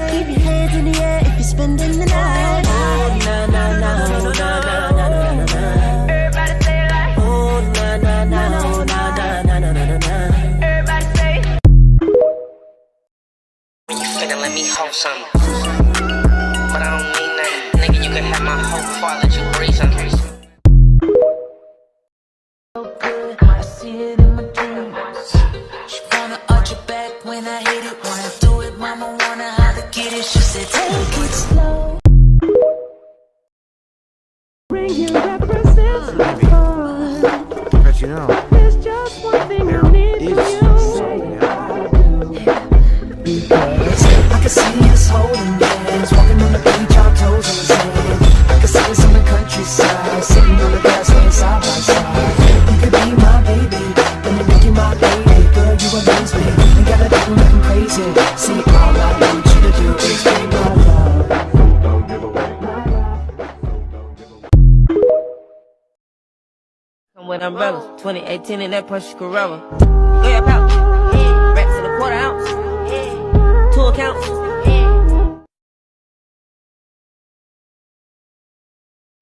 Keep your hands in the air if you're spending the night. Oh, na na na, oh, na na na na na na. Everybody say it like. Oh, na na na, oh, na na na na na na. Everybody say. When you finna let me hold something, but I don't mean that. Nigga, you can have my whole before I let you breathe something. So good, I see it in my dreams. She wanna arch your back when I hit it. Wanna do it, mama wanna how to get it. She said, take it slow. Bring you represents my heart. But you know, There's just one thing I need from you. I can see us holding hands, walking on the beach, our toes on the sand. I can see us on the countryside, sitting on the grass, laying side by side. You could be my baby, let me make you my baby. Girl, you amaze me, ain't gotta do nothing crazy. See, all I want you to do is be my love. Don't give away my love. I'm with umbrellas, 2018 in that Porsche Carrera. Yeah, pouch, racks in a quarter ounce, 2 accounts.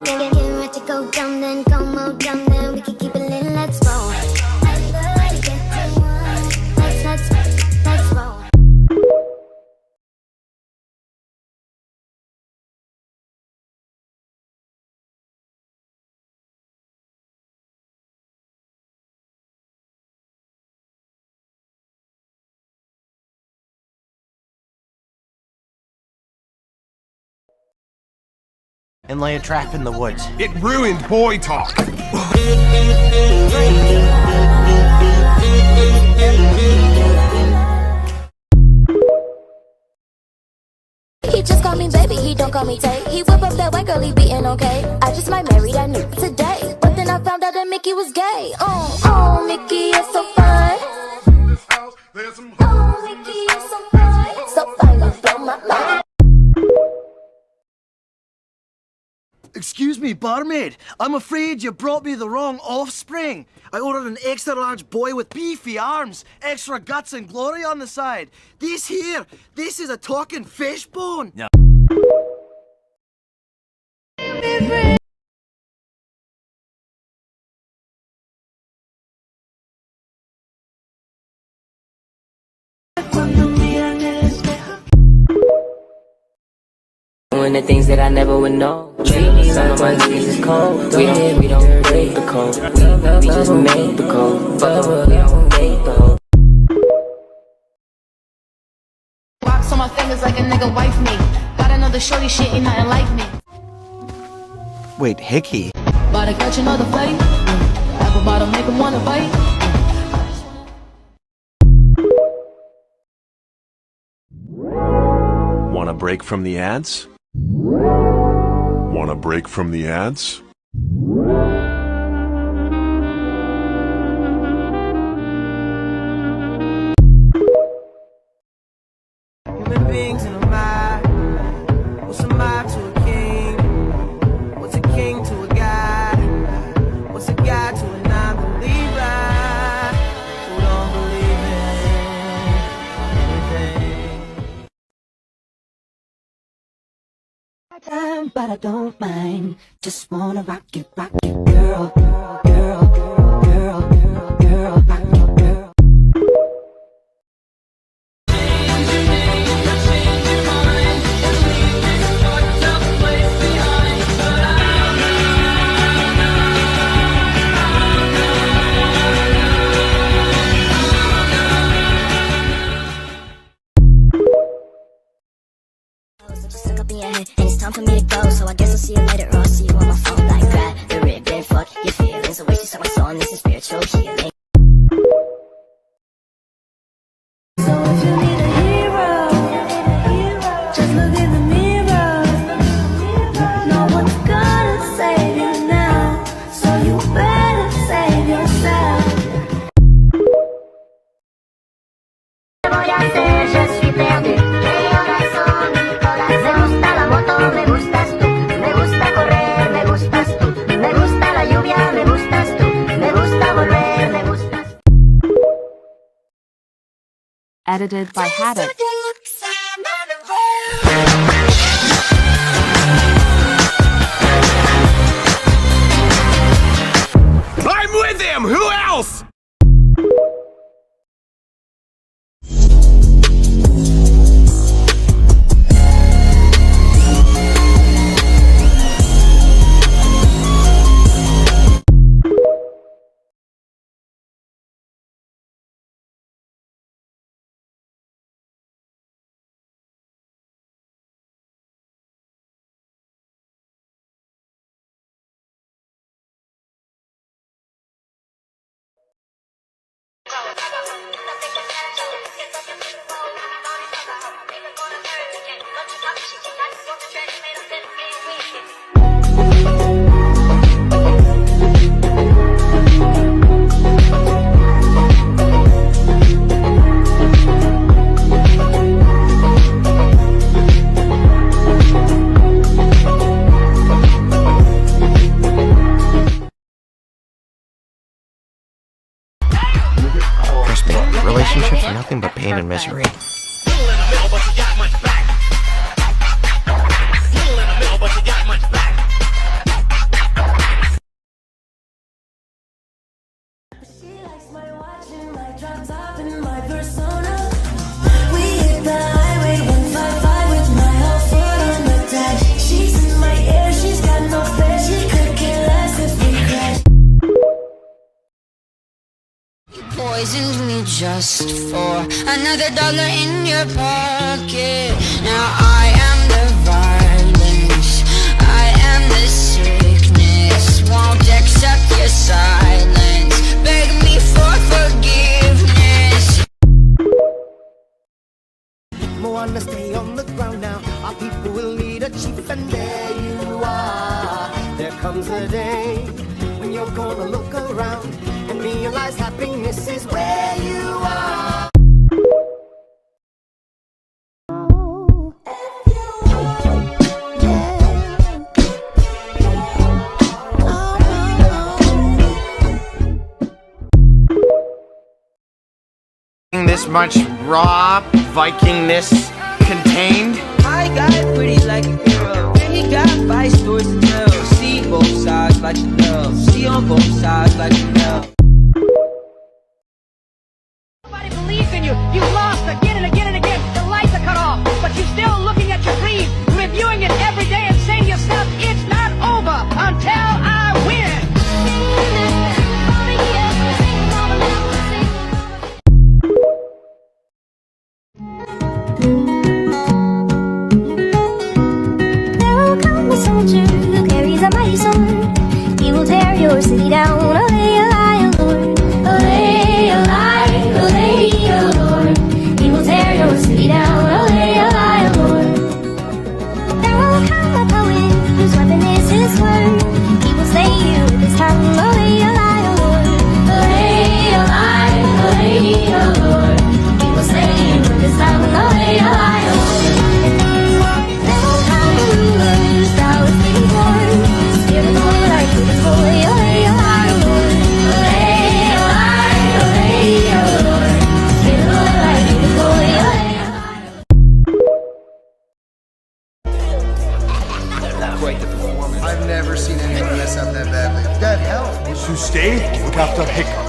Get ready to go dumb, then go more dumb, then we can keep it lit, let's roll. Let's roll. and lay a trap in the woods. It ruined boy talk. He just call me baby, he don't call me Tay. He whip up that white girl, he beatin' okay. I just might marry that nigga today. But then I found out that Mickey was gay. Oh, Mickey, you're so fine. Oh, Mickey, you're so fine. So fine, you blow my mind. Excuse me, barmaid. I'm afraid you brought me the wrong offspring. I ordered an extra large boy with beefy arms, extra guts and glory on the side. This is a talking fish bone. No. Doing the things that I never would know. Some of my niggas is cold. We don't break the code. We just make the code. But we don't make the code. Rocks on my fingers like a nigga wife me. Got another shorty, shit ain't nothing like me. Wait, Hickey? About to catch another fight. Apple bottom make him wanna bite. Wanna break from the ads? Wanna break from the ads? Human beings in a mob. What's a mob to a king? What's a king to a god? What's a god to a non-believer who don't believe in anything? But I don't mind. Just wanna rock it, girl, girl, girl, girl, girl, girl, girl, rock it, girl. And it's time for me to go, so I guess I'll see you later, or I'll see you on my phone. Like grab the ribbon, fuck your feelings. I wish you saw my song, this is spiritual healing. So if you need a hero, just look in the mirror. No one's gonna save you now, so you better save yourself. Voy a hacer, je suis perdu. Me gustas tú, me gusta correr, me gusta edited by Haddock. I'm with him! Who else? Trust me, relationships are nothing but pain and misery. She likes my watch and my drop top and my persona. We hit the highway 155 with my whole foot on the dash. She's in my ear, she's got no fear. She could care less if we crash. You poisoned me just for another dollar in your pocket. Now I am the violence, I am the sickness. Won't accept your silence, beg me for forgiveness. Moana, stay on the ground now. Our people will lead a chief, and there you are. There comes a day when you're gonna look around and realize happiness is where you are. This much raw Vikingness contained? I got pretty like a hero. He got 5 stories to tell. See both sides like you know. See on both sides like you know. Nobody believes in you. You've lost again and again and again. The lights are cut off, but you're still looking at your dream, reviewing it every day and saying to yourself, it's not over until I win. Soldier who carries a mighty sword, he will tear your city down. Olay, olay, Lord. Olay, olay, olay, Lord. He will tear your city down. Olay, olay, Lord. There will come a poet whose weapon is his word. He will slay you with his tongue. Olay, olay, Lord. Olay, olay, olay, Lord. He will slay you with his tongue. Olay, olay, Lord. There will come a ruler whose brow is bleeding corn. Steer the boy like with his boy. Olay, olay, Lord. Olay, olay, olay, Lord. Steer the boy like with his boy. Olay, Quite the performance. I've never seen anyone mess up that badly. That hell. Those who stay, look after Hiccup.